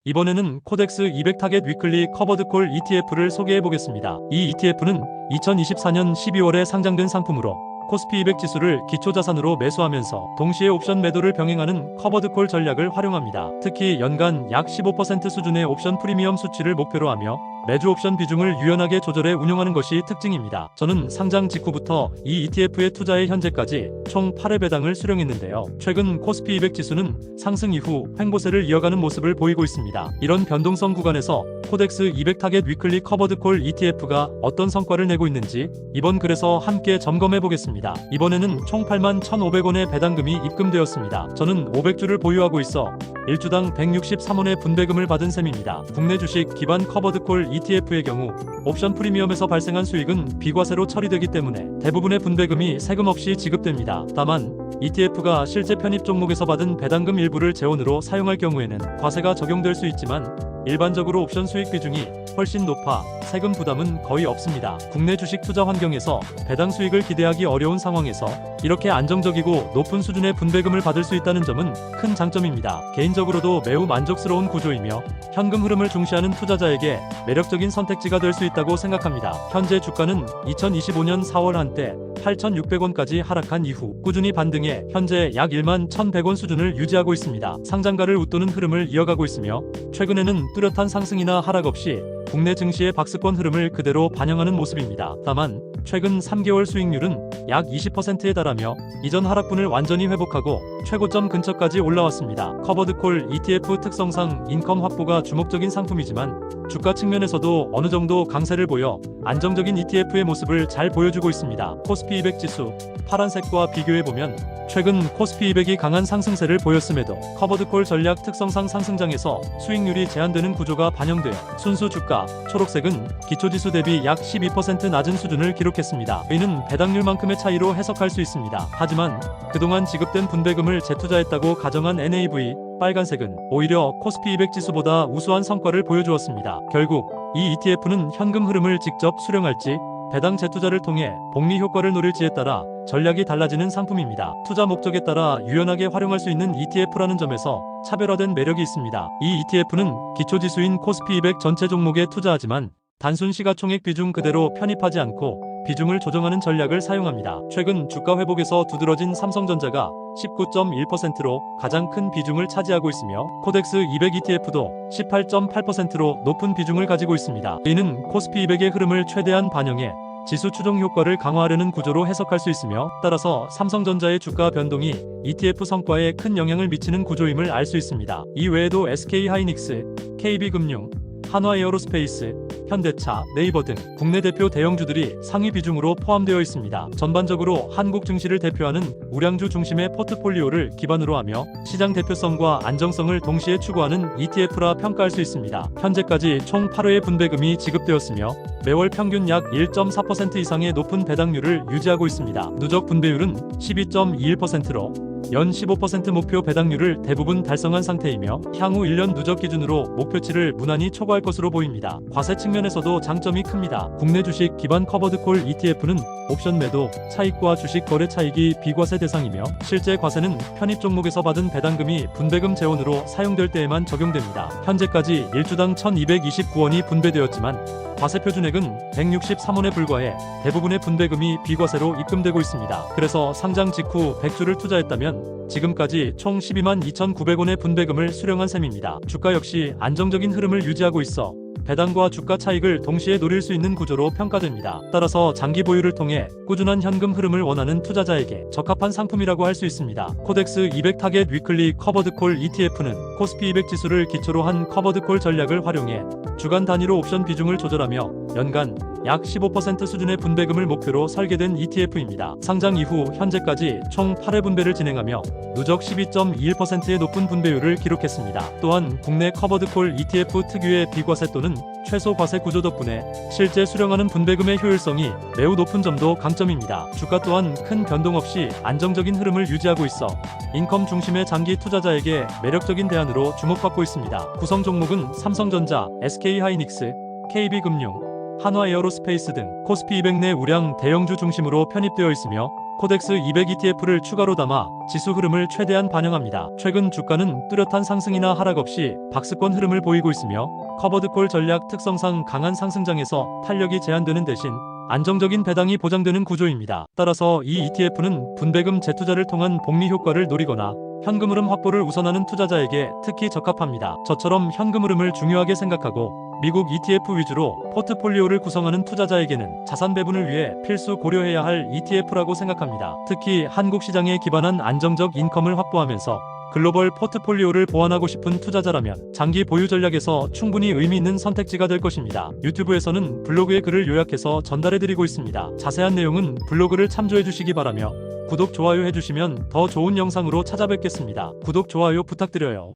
이번에는 코덱스 200 타겟 위클리 커버드콜 ETF를 소개해 보겠습니다. 이 ETF는 2024년 12월에 상장된 상품으로 코스피 200 지수를 기초자산으로 매수하면서 동시에 옵션 매도를 병행하는 커버드콜 전략을 활용합니다. 특히 연간 약 15% 수준의 옵션 프리미엄 수치를 목표로 하며 매주 옵션 비중을 유연하게 조절해 운용하는 것이 특징입니다. 저는 상장 직후부터 이 ETF에 투자해 현재까지 총 8회 배당을 수령했는데요. 최근 코스피 200 지수는 상승 이후 횡보세를 이어가는 모습을 보이고 있습니다. 이런 변동성 구간에서 코덱스 200 타겟 위클리 커버드콜 ETF가 어떤 성과를 내고 있는지 이번 글에서 함께 점검해 보겠습니다. 이번에는 총 81,500원의 배당금이 입금되었습니다. 저는 500주를 보유하고 있어 1주당 163원의 분배금을 받은 셈입니다. 국내 주식 기반 커버드콜 ETF의 경우 옵션 프리미엄에서 발생한 수익은 비과세로 처리되기 때문에 대부분의 분배금이 세금 없이 지급됩니다. 다만 ETF가 실제 편입 종목에서 받은 배당금 일부를 재원으로 사용할 경우에는 과세가 적용될 수 있지만 일반적으로 옵션 수익 비중이 훨씬 높아 세금 부담은 거의 없습니다. 국내 주식 투자 환경에서 배당 수익을 기대하기 어려운 상황에서 이렇게 안정적이고 높은 수준의 분배금을 받을 수 있다는 점은 큰 장점입니다. 개인적으로도 매우 만족스러운 구조이며 현금 흐름을 중시하는 투자자에게 매력적인 선택지가 될 수 있다고 생각합니다. 현재 주가는 2025년 4월 한때 8,600원까지 하락한 이후 꾸준히 반등해 현재 약 11,100원 수준을 유지하고 있습니다. 상장가를 웃도는 흐름을 이어가고 있으며 최근에는 뚜렷한 상승이나 하락 없이 국내 증시의 박스권 흐름을 그대로 반영하는 모습입니다. 다만 최근 3개월 수익률은 약 20%에 달하며 이전 하락분을 완전히 회복하고 최고점 근처까지 올라왔습니다. 커버드콜 ETF 특성상 인컴 확보가 주목적인 상품이지만 주가 측면에서도 어느 정도 강세를 보여 안정적인 ETF의 모습을 잘 보여주고 있습니다. 코스피 200 지수 파란색과 비교해보면 최근 코스피 200이 강한 상승세를 보였음에도 커버드콜 전략 특성상 상승장에서 수익률이 제한되는 구조가 반영되어 순수 주가 초록색은 기초지수 대비 약 12% 낮은 수준을 기록했습니다. 이는 배당률만큼의 차이로 해석할 수 있습니다. 하지만 그동안 지급된 분배금을 재투자했다고 가정한 NAV 빨간색은 오히려 코스피 200 지수보다 우수한 성과를 보여주었습니다. 결국 이 ETF는 현금 흐름을 직접 수령할지 배당 재투자를 통해 복리 효과를 노릴지에 따라 전략이 달라지는 상품입니다. 투자 목적에 따라 유연하게 활용할 수 있는 ETF라는 점에서 차별화된 매력이 있습니다. 이 ETF는 기초지수인 코스피 200 전체 종목에 투자하지만 단순 시가총액 비중 그대로 편입하지 않고 비중을 조정하는 전략을 사용합니다. 최근 주가 회복에서 두드러진 삼성전자가 19.1%로 가장 큰 비중을 차지하고 있으며 코덱스 200 ETF도 18.8%로 높은 비중을 가지고 있습니다. 이는 코스피 200의 흐름을 최대한 반영해 지수 추종 효과를 강화하려는 구조로 해석할 수 있으며 따라서 삼성전자의 주가 변동이 ETF 성과에 큰 영향을 미치는 구조임을 알 수 있습니다. 이 외에도 SK하이닉스, KB금융, 한화에어로스페이스, 현대차, 네이버 등 국내 대표 대형주들이 상위 비중으로 포함되어 있습니다. 전반적으로 한국 증시를 대표하는 우량주 중심의 포트폴리오를 기반으로 하며 시장 대표성과 안정성을 동시에 추구하는 ETF라 평가할 수 있습니다. 현재까지 총 8회의 분배금이 지급되었으며 매월 평균 약 1.4% 이상의 높은 배당률을 유지하고 있습니다. 누적 분배율은 12.21%로 연 15% 목표 배당률을 대부분 달성한 상태이며 향후 1년 누적 기준으로 목표치를 무난히 초과할 것으로 보입니다. 과세 측면에서도 장점이 큽니다. 국내 주식 기반 커버드콜 ETF는 옵션 매도, 차익과 주식 거래 차익이 비과세 대상이며 실제 과세는 편입 종목에서 받은 배당금이 분배금 재원으로 사용될 때에만 적용됩니다. 현재까지 1주당 1,229원이 분배되었지만 과세 표준액은 163원에 불과해 대부분의 분배금이 비과세로 입금되고 있습니다. 그래서 상장 직후 100주를 투자했다면 지금까지 총 122,900원의 분배금을 수령한 셈입니다. 주가 역시 안정적인 흐름을 유지하고 있어 배당과 주가 차익을 동시에 노릴 수 있는 구조로 평가됩니다. 따라서 장기 보유를 통해 꾸준한 현금 흐름을 원하는 투자자에게 적합한 상품이라고 할 수 있습니다. 코덱스 200 타겟 위클리 커버드콜 ETF는 코스피 200 지수를 기초로 한 커버드콜 전략을 활용해 주간 단위로 옵션 비중을 조절하며 연간 약 15% 수준의 분배금을 목표로 설계된 ETF입니다. 상장 이후 현재까지 총 8회 분배를 진행하며 누적 12.21%의 높은 분배율을 기록했습니다. 또한 국내 커버드콜 ETF 특유의 비과세 또는 최소 과세 구조 덕분에 실제 수령하는 분배금의 효율성이 매우 높은 점도 강점입니다. 주가 또한 큰 변동 없이 안정적인 흐름을 유지하고 있어 인컴 중심의 장기 투자자에게 매력적인 대안으로 주목받고 있습니다. 구성 종목은 삼성전자, SK하이닉스, KB금융, 한화에어로스페이스 등 코스피 200 내 우량 대형주 중심으로 편입되어 있으며 코덱스 200 ETF를 추가로 담아 지수 흐름을 최대한 반영합니다. 최근 주가는 뚜렷한 상승이나 하락 없이 박스권 흐름을 보이고 있으며 커버드콜 전략 특성상 강한 상승장에서 탄력이 제한되는 대신 안정적인 배당이 보장되는 구조입니다. 따라서 이 ETF는 분배금 재투자를 통한 복리 효과를 노리거나 현금 흐름 확보를 우선하는 투자자에게 특히 적합합니다. 저처럼 현금 흐름을 중요하게 생각하고 미국 ETF 위주로 포트폴리오를 구성하는 투자자에게는 자산 배분을 위해 필수 고려해야 할 ETF라고 생각합니다. 특히 한국 시장에 기반한 안정적 인컴을 확보하면서 글로벌 포트폴리오를 보완하고 싶은 투자자라면 장기 보유 전략에서 충분히 의미 있는 선택지가 될 것입니다. 유튜브에서는 블로그의 글을 요약해서 전달해드리고 있습니다. 자세한 내용은 블로그를 참조해주시기 바라며 구독, 좋아요 해주시면 더 좋은 영상으로 찾아뵙겠습니다. 구독, 좋아요 부탁드려요.